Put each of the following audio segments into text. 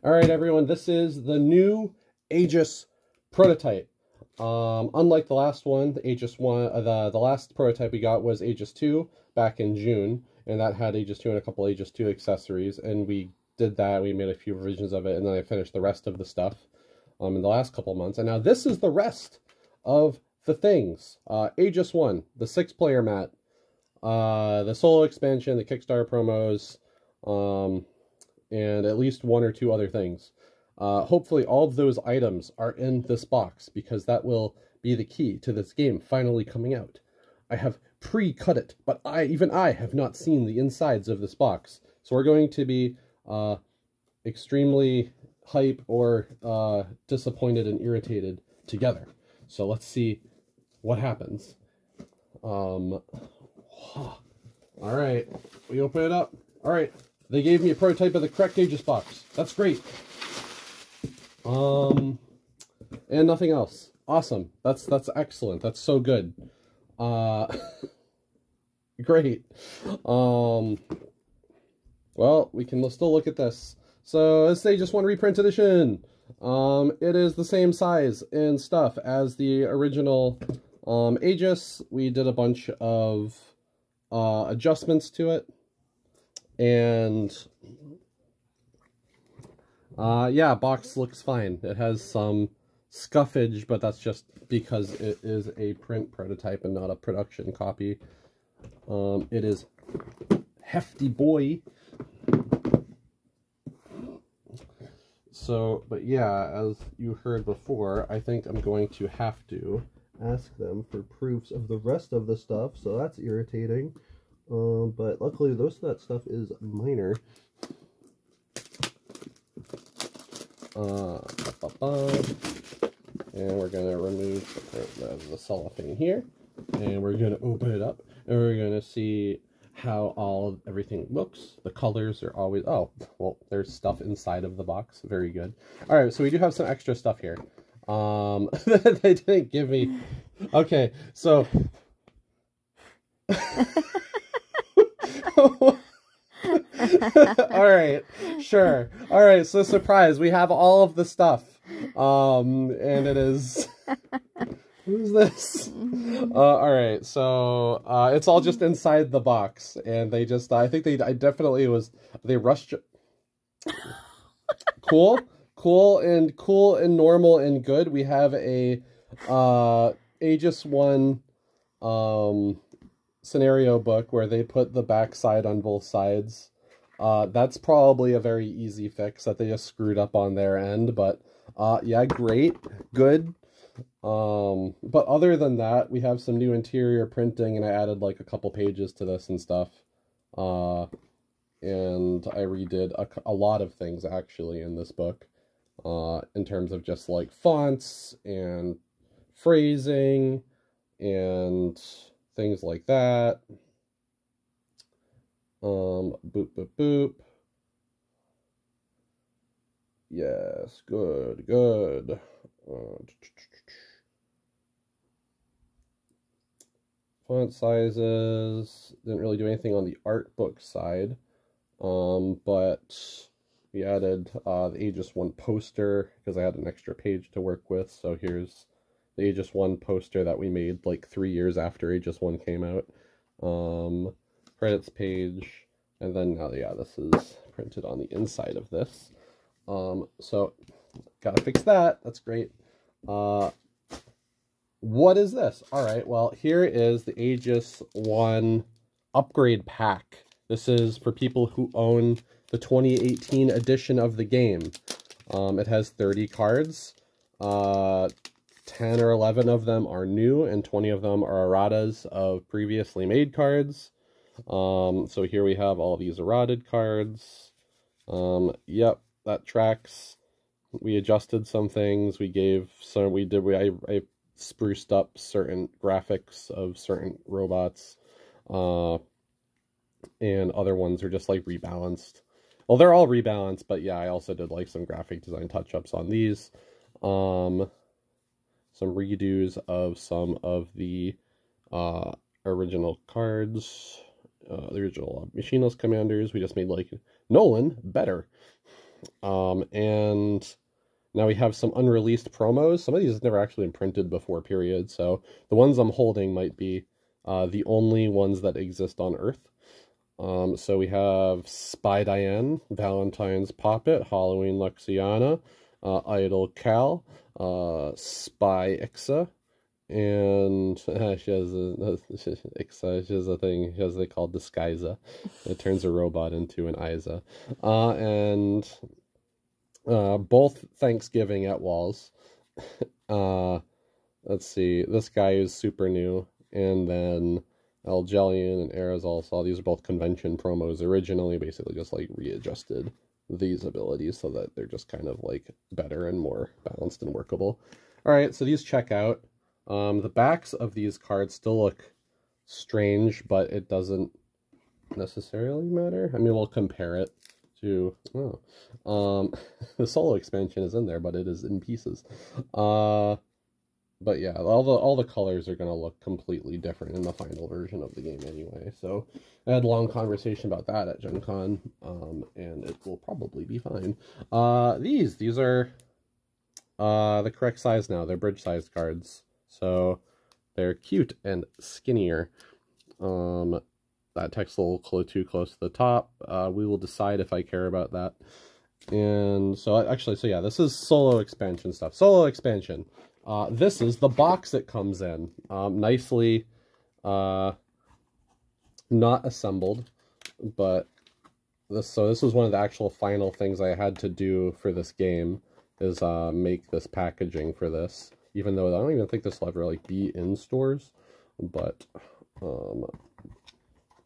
All right, everyone, this is the new AEGIS prototype. Unlike the last one, the AEGIS one, the last prototype we got was AEGIS 2 back in June, and that had AEGIS 2 and a couple AEGIS 2 accessories, and we did that. We made a few revisions of it, and then I finished the rest of the stuff in the last couple months. And now this is the rest of the things. AEGIS 1, the 6-player mat, the solo expansion, the Kickstarter promos, and at least 1 or 2 other things. Hopefully all of those items are in this box, because that will be the key to this game finally coming out. I have pre-cut it, but even I have not seen the insides of this box. So we're going to be extremely hype or disappointed and irritated together. So let's see what happens. All right, we open it up. All right, they gave me a prototype of the correct AEGIS box. That's great. And nothing else. Awesome. That's excellent. That's so good. Great. Well, we can still look at this. So this is AEGIS 1 Reprint Edition. It is the same size and stuff as the original AEGIS. We did a bunch of adjustments to it. And yeah, box looks fine. It has some scuffage, but that's just because it is a print prototype and not a production copy. It is hefty boy. So, but yeah, as you heard before, I think I'm going to have to ask them for proofs of the rest of the stuff, so that's irritating. But luckily, most of that stuff is minor. And we're going to remove the cellophane here, and we're going to open it up, and we're going to see how everything looks. The colors are always, oh, well, there's stuff inside of the box. Very good. All right, so we do have some extra stuff here. They didn't give me, okay, so all right, sure. All right, so surprise, we have all of the stuff. And it is, who's this? All right, so it's all just inside the box, and they just, I think they they rushed. Cool and normal and good. We have a AEGIS 1 scenario book where they put the back side on both sides. That's probably a very easy fix that they just screwed up on their end, but yeah, great, good. But other than that, we have some new interior printing, and I added like a couple pages to this and stuff. And I redid a lot of things actually in this book, in terms of just like fonts and phrasing and things like that. Boop, boop, boop. Yes, good, good. Font sizes, didn't really do anything on the art book side, but we added the AEGIS 1 poster because I had an extra page to work with. So here's the AEGIS 1 poster that we made like 3 years after AEGIS 1 came out. Credits page, and then now, yeah, this is printed on the inside of this. So gotta fix that. That's great. What is this? All right, well, here is the AEGIS 1 upgrade pack. This is for people who own the 2018 edition of the game. It has 30 cards. 10 or 11 of them are new, and 20 of them are erratas of previously made cards. So here we have all these errated cards. Yep, that tracks. We adjusted some things. I spruced up certain graphics of certain robots. And other ones are just like rebalanced. Well, they're all rebalanced, but yeah, I also did like some graphic design touch-ups on these. Some redos of some of the original cards. The original Machineless Commanders. We just made like Nolan better. And now we have some unreleased promos. Some of these have never actually been printed before, period. So the ones I'm holding might be the only ones that exist on Earth. So we have Spy Diane, Valentine's Poppet, Halloween Luxiana, Idol Cal, Spy Ixa, and she has Ixa, she has a thing, she has they call Disguisa. It turns a robot into an Isa. And both Thanksgiving at Walls. Let's see, this guy is super new, and then Algelian and Aerosol Saw. These are both convention promos originally, basically just like readjusted these abilities so that they're just kind of like better and more balanced and workable. Alright, so these check out. The backs of these cards still look strange, but it doesn't necessarily matter. I mean, we'll compare it to... the solo expansion is in there, but it is in pieces. But yeah, all the colors are going to look completely different in the final version of the game anyway. So I had a long conversation about that at Gen Con, and it will probably be fine. These are the correct size now. They're bridge-sized cards. So they're cute and skinnier. That text a little too close to the top. We will decide if I care about that. And so actually, so yeah, this is solo expansion stuff. Solo expansion. This is the box it comes in. Nicely not assembled, but this was one of the actual final things I had to do for this game, is make this packaging for this. Even though I don't even think this will ever like be in stores, but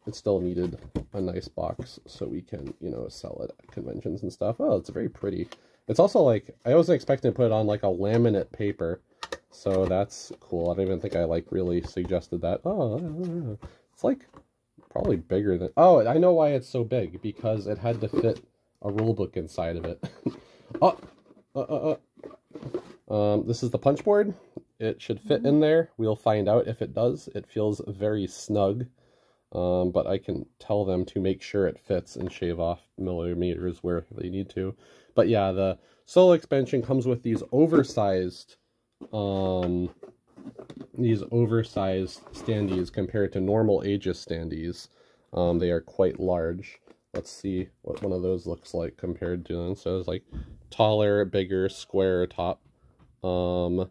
it still needed a nice box so we can, you know, sell it at conventions and stuff. Oh, it's very pretty. It's also like, I wasn't expecting to put it on like a laminate paper, so that's cool. I don't even think I like really suggested that. Oh, it's like probably bigger than... Oh, I know why it's so big, because it had to fit a rule book inside of it. This is the punch board. It should fit in there. We'll find out if it does. It feels very snug, but I can tell them to make sure it fits and shave off millimeters where they need to. But yeah, the solo expansion comes with these oversized standees compared to normal Aegis standees. They are quite large. Let's see what one of those looks like compared to them. So it's like taller, bigger, square top. And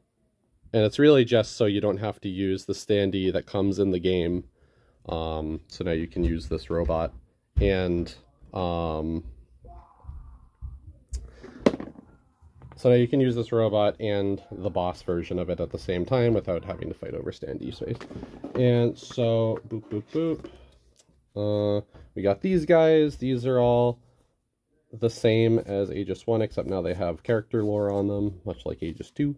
it's really just so you don't have to use the standee that comes in the game. So now you can use this robot, and so now you can use this robot and the boss version of it at the same time without having to fight over standee space. And so, boop, boop, boop. We got these guys. These are all the same as Aegis 1, except now they have character lore on them, much like Aegis 2.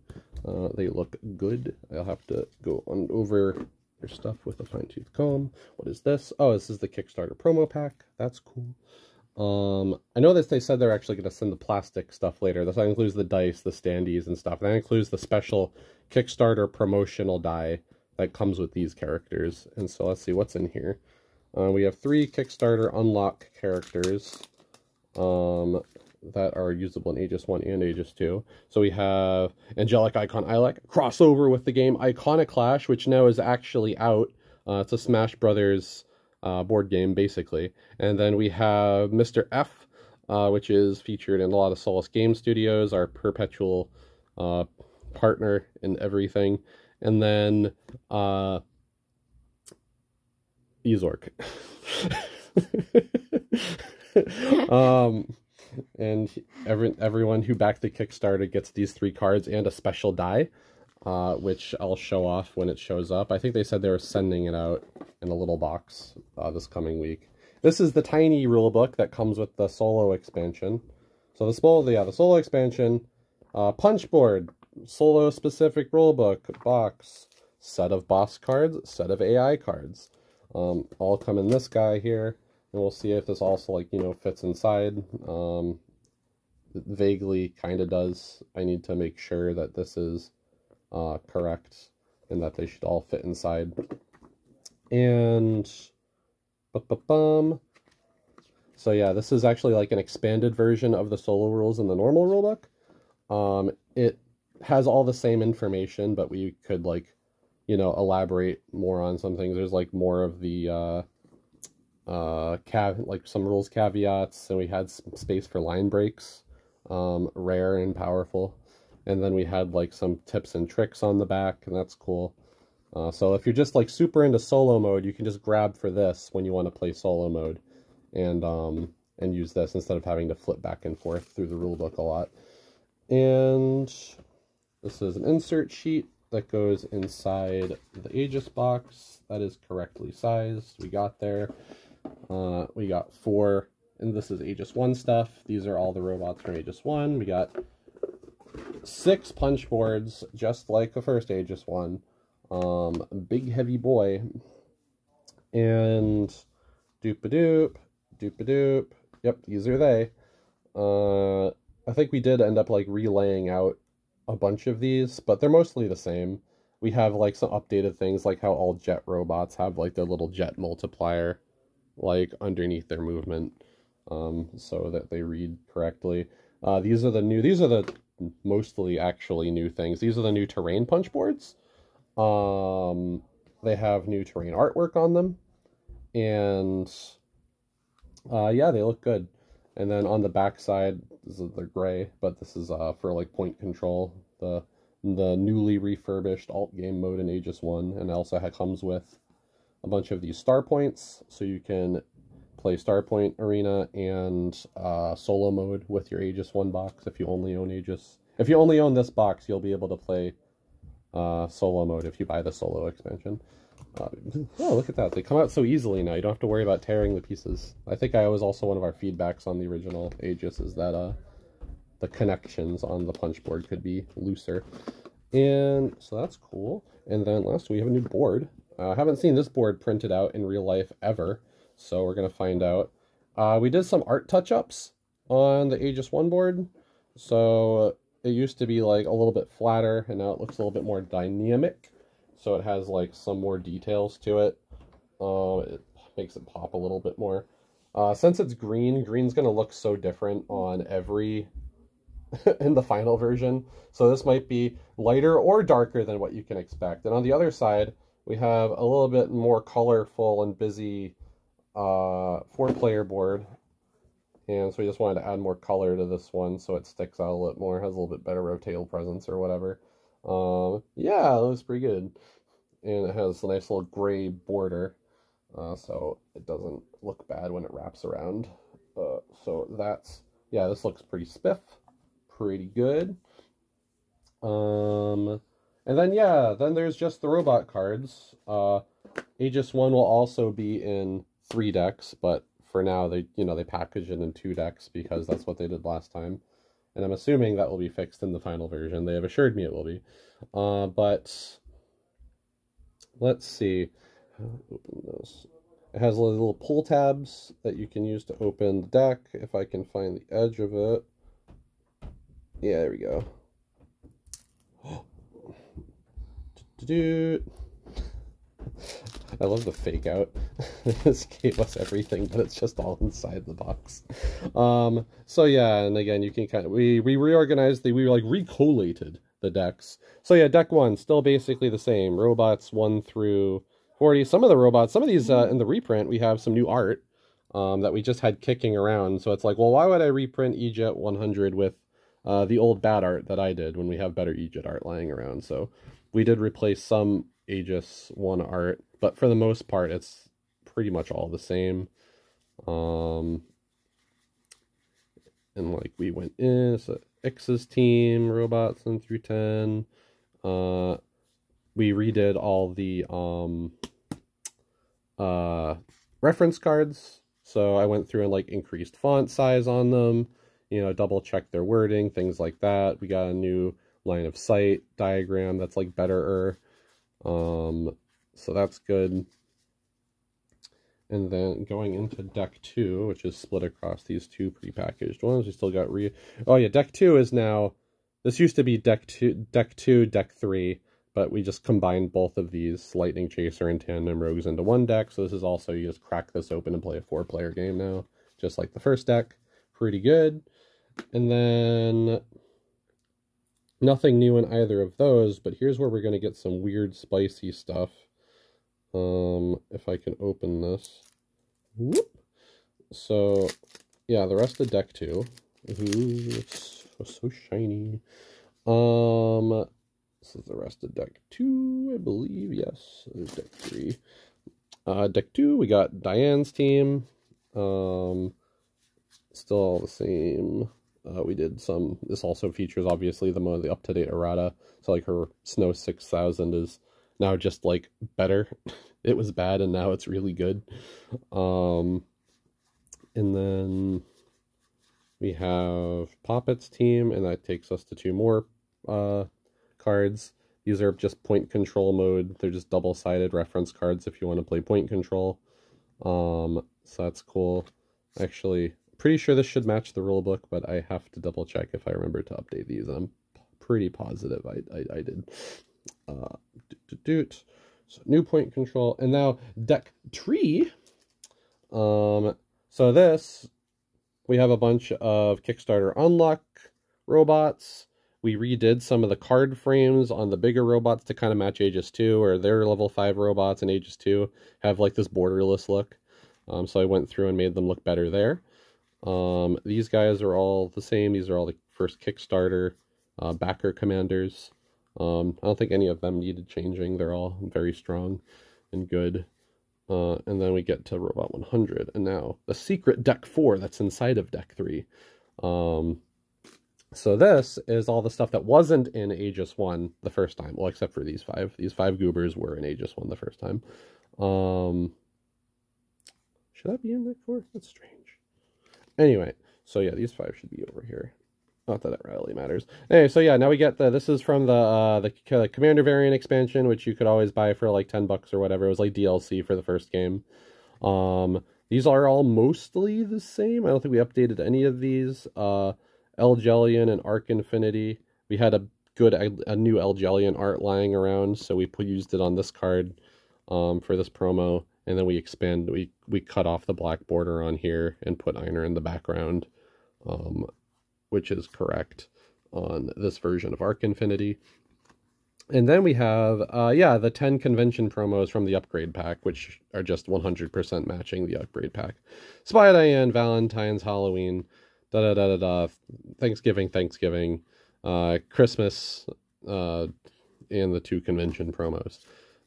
They look good. I'll have to go on over their stuff with a fine-tooth comb. What is this? Oh, this is the Kickstarter promo pack. That's cool. I know that they said they're actually going to send the plastic stuff later. This includes the dice, the standees, and stuff. That includes the special Kickstarter promotional die that comes with these characters. And so let's see what's in here. We have 3 Kickstarter unlock characters that are usable in Aegis 1 and Aegis 2. So we have Angelic Icon Ilek, crossover with the game Iconic Clash, which now is actually out. It's a Smash Brothers board game, basically. And then we have Mr. F, which is featured in a lot of Solus Game Studios, our perpetual partner in everything. And then Ezork. And everyone who backed the Kickstarter gets these 3 cards and a special die, which I'll show off when it shows up. I think they said they were sending it out in a little box this coming week. This is the tiny rulebook that comes with the solo expansion. So the solo expansion, punch board, solo specific rulebook, box, set of boss cards, set of AI cards. All come in this guy here. And we'll see if this also, like, you know, fits inside. It vaguely kind of does. I need to make sure that this is correct and that they should all fit inside. And So yeah, this is actually like an expanded version of the solo rules in the normal rulebook. It has all the same information, but we could like, you know, elaborate more on some things. There's like more of the like some rules caveats, and we had some space for line breaks, rare and powerful. And then we had like some tips and tricks on the back, and that's cool. So if you're just like super into solo mode, you can just grab for this when you want to play solo mode, and use this instead of having to flip back and forth through the rulebook a lot. And this is an insert sheet that goes inside the Aegis box. That is correctly sized. We got there. We got 4, and this is Aegis 1 stuff. These are all the robots from Aegis 1. We got 6 punch boards, just like the first Aegis 1. Big heavy boy. And doop-a-doop, doop-a-doop. Yep, these are they. I think we did end up like relaying out a bunch of these, but they're mostly the same. We have like some updated things, like how all jet robots have like their little jet multiplier like underneath their movement, so that they read correctly. These are the mostly actually new things. These are the new terrain punch boards. They have new terrain artwork on them, and yeah, they look good. And then on the back side, they're gray, but this is for like point control, the newly refurbished alt game mode in Aegis 1, and it also comes with a bunch of these star points, so you can play Starpoint Arena and solo mode with your Aegis 1 box if you only own Aegis. If you only own this box, you'll be able to play solo mode if you buy the solo expansion. Oh, look at that. They come out so easily now. You don't have to worry about tearing the pieces. I think I was also one of our feedbacks on the original Aegis is that the connections on the punch board could be looser. And so that's cool. And then last we have a new board. I haven't seen this board printed out in real life ever, so we're going to find out. We did some art touch-ups on the Aegis 1 board. So it used to be like a little bit flatter, and now it looks a little bit more dynamic. So it has like some more details to it. It makes it pop a little bit more. Since it's green, green's going to look so different on every in the final version. So this might be lighter or darker than what you can expect. And on the other side, we have a little bit more colorful and busy 4-player board. And so we just wanted to add more color to this one so it sticks out a little bit more, has a little bit better rotational presence or whatever. Yeah, it looks pretty good. And it has a nice little gray border, so it doesn't look bad when it wraps around. So that's, yeah, this looks pretty spiff, pretty good. And then, yeah, then there's just the robot cards. Aegis 1 will also be in 3 decks, but for now they package it in 2 decks because that's what they did last time. And I'm assuming that will be fixed in the final version. They have assured me it will be. But let's see. Open this. It has little pull tabs that you can use to open the deck. If I can find the edge of it. Yeah, there we go. I love the fake out. This gave us everything, but it's just all inside the box. So yeah, and again, you can kind of, we reorganized, we like recollated the decks. So yeah, deck 1, still basically the same. Robots 1 through 40. Some of the robots, some of these in the reprint, we have some new art that we just had kicking around. So it's like, well, why would I reprint EJET 100 with the old bad art that I did when we have better EJET art lying around? So we did replace some Aegis 1 art, but for the most part, it's pretty much all the same. And like we went in, so X's team, robots 1 through 10. We redid all the reference cards. So I went through and like increased font size on them, you know, double checked their wording, things like that. We got a new line of sight diagram that's like better. So that's good. And then going into deck 2, which is split across these 2 prepackaged ones, we still got oh yeah, deck 2 is now, this used to be deck 2, deck 3, but we just combined both of these, Lightning Chaser and Tandem Rogues, into one deck. So this is also, you just crack this open and play a 4-player game now. just like the first deck. Pretty good. And then nothing new in either of those, but here's where we're going to get some weird spicy stuff. If I can open this. Whoop. So, yeah, the rest of deck 2. Ooh, it's so shiny. This is the rest of deck 2, I believe. Yes, there's deck 3. Deck 2, we got Diane's team. Still all the same. We did some. This also features obviously the up-to-date errata. So like her Snow 6000 is now just like better. It was bad and now it's really good. And then we have Poppet's team, and that takes us to 2 more cards. These are just point control mode. They're just double-sided reference cards if you want to play point control. So that's cool. Actually, pretty sure this should match the rulebook, but I have to double check if I remember to update these. I'm pretty positive I did. So new point control, and now deck 3. So this, we have a bunch of Kickstarter unlock robots. We redid some of the card frames on the bigger robots to kind of match Aegis 2, or their level 5 robots and Aegis 2 have like this borderless look. So I went through and made them look better there. These guys are all the same. These are all the first Kickstarter backer commanders. I don't think any of them needed changing. They're all very strong and good. And then we get to Robot 100. And now the secret deck 4 that's inside of deck 3. So this is all the stuff that wasn't in Aegis 1 the first time. Well, except for these 5. These 5 goobers were in Aegis 1 the first time. Should that be in deck 4? That's strange. Anyway, so yeah, these 5 should be over here. Not that it really matters. Anyway, so yeah, now we get this is from the Commander variant expansion, which you could always buy for like $10 or whatever. It was like DLC for the first game. These are all mostly the same. I don't think we updated any of these. Elgelion and Arc Infinity. We had a new Elgelion art lying around, so we used it on this card for this promo, and then we cut off the black border on here and put Einar in the background, which is correct on this version of Arc Infinity. And then we have, the 10 convention promos from the upgrade pack, which are just 100% matching the upgrade pack. Spy Diane, Valentine's, Halloween, Thanksgiving, Christmas, and the 2 convention promos.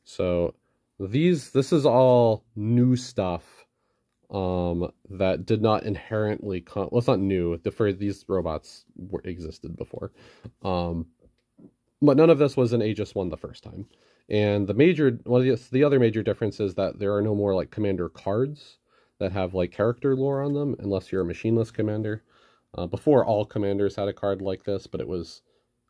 So this is all new stuff that did not inherently well, it's not new. These robots existed before, but none of this was in Aegis 1 the first time. And the other major difference is that there are no more like commander cards that have like character lore on them, unless you're a machineless commander. Before, all commanders had a card like this, but it was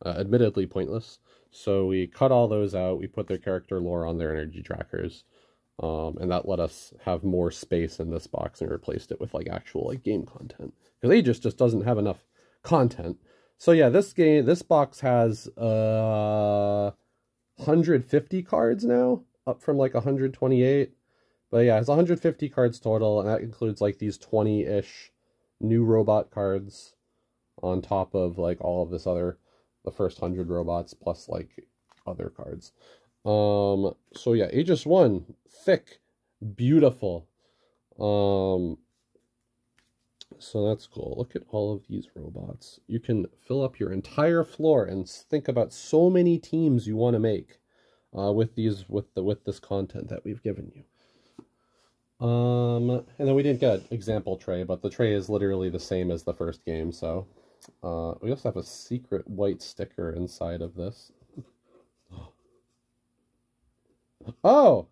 admittedly pointless. So we cut all those out. We put their character lore on their energy trackers. And that let us have more space in this box, and replaced it with like actual like game content. Because Aegis just doesn't have enough content. So yeah, this box has 150 cards now, up from like 128. But yeah, it's 150 cards total, and that includes like these 20-ish new robot cards on top of like all of the first 100 robots plus like other cards. So yeah, Aegis 1, thick, beautiful. So that's cool. Look at all of these robots. You can fill up your entire floor and think about so many teams you want to make with this content that we've given you. And then we didn't get an example tray, but the tray is literally the same as the first game. So we also have a secret white sticker inside of this. Oh!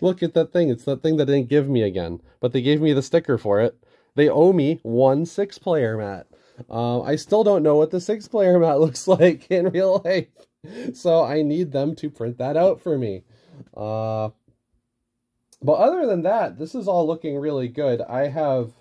Look at that thing. It's that thing that didn't give me again, but they gave me the sticker for it. They owe me 1 6-player mat. I still don't know what the 6-player mat looks like in real life, so I need them to print that out for me. But other than that, this is all looking really good. I have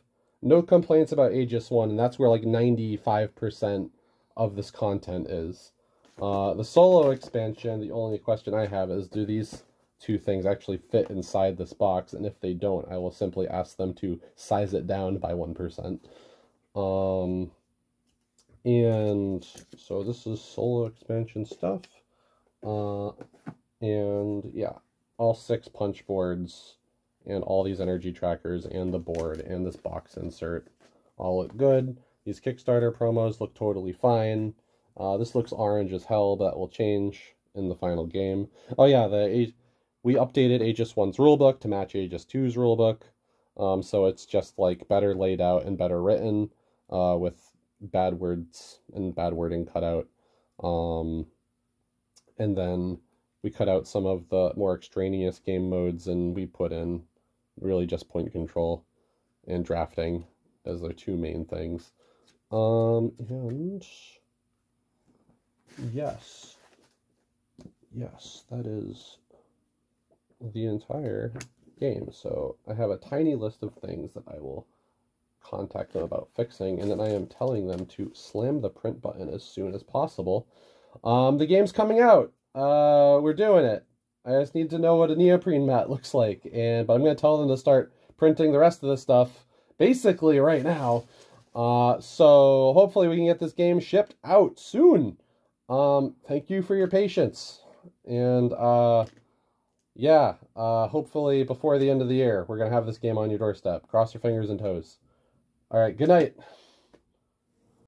no complaints about Aegis 1, and that's where like 95% of this content is. The solo expansion, the only question I have is, do these two things actually fit inside this box, and if they don't, I will simply ask them to size it down by 1%. And so this is solo expansion stuff. And yeah, all 6 punch boards and all these energy trackers and the board and this box insert all look good. These Kickstarter promos look totally fine. This looks orange as hell, but that will change in the final game. Oh yeah, we updated Aegis 1's rulebook to match Aegis 2's rulebook. So it's just like better laid out and better written, with bad words and bad wording cut out. And then we cut out some of the more extraneous game modes, and we put in really just point control and drafting as their 2 main things. And yes, that is the entire game. So I have a tiny list of things that I will contact them about fixing, and then I am telling them to slam the print button as soon as possible. The game's coming out. We're doing it. I just need to know what a neoprene mat looks like, but I'm going to tell them to start printing the rest of this stuff basically right now. So hopefully we can get this game shipped out soon. Thank you for your patience. And yeah, hopefully before the end of the year, we're going to have this game on your doorstep. Cross your fingers and toes. All right, good night.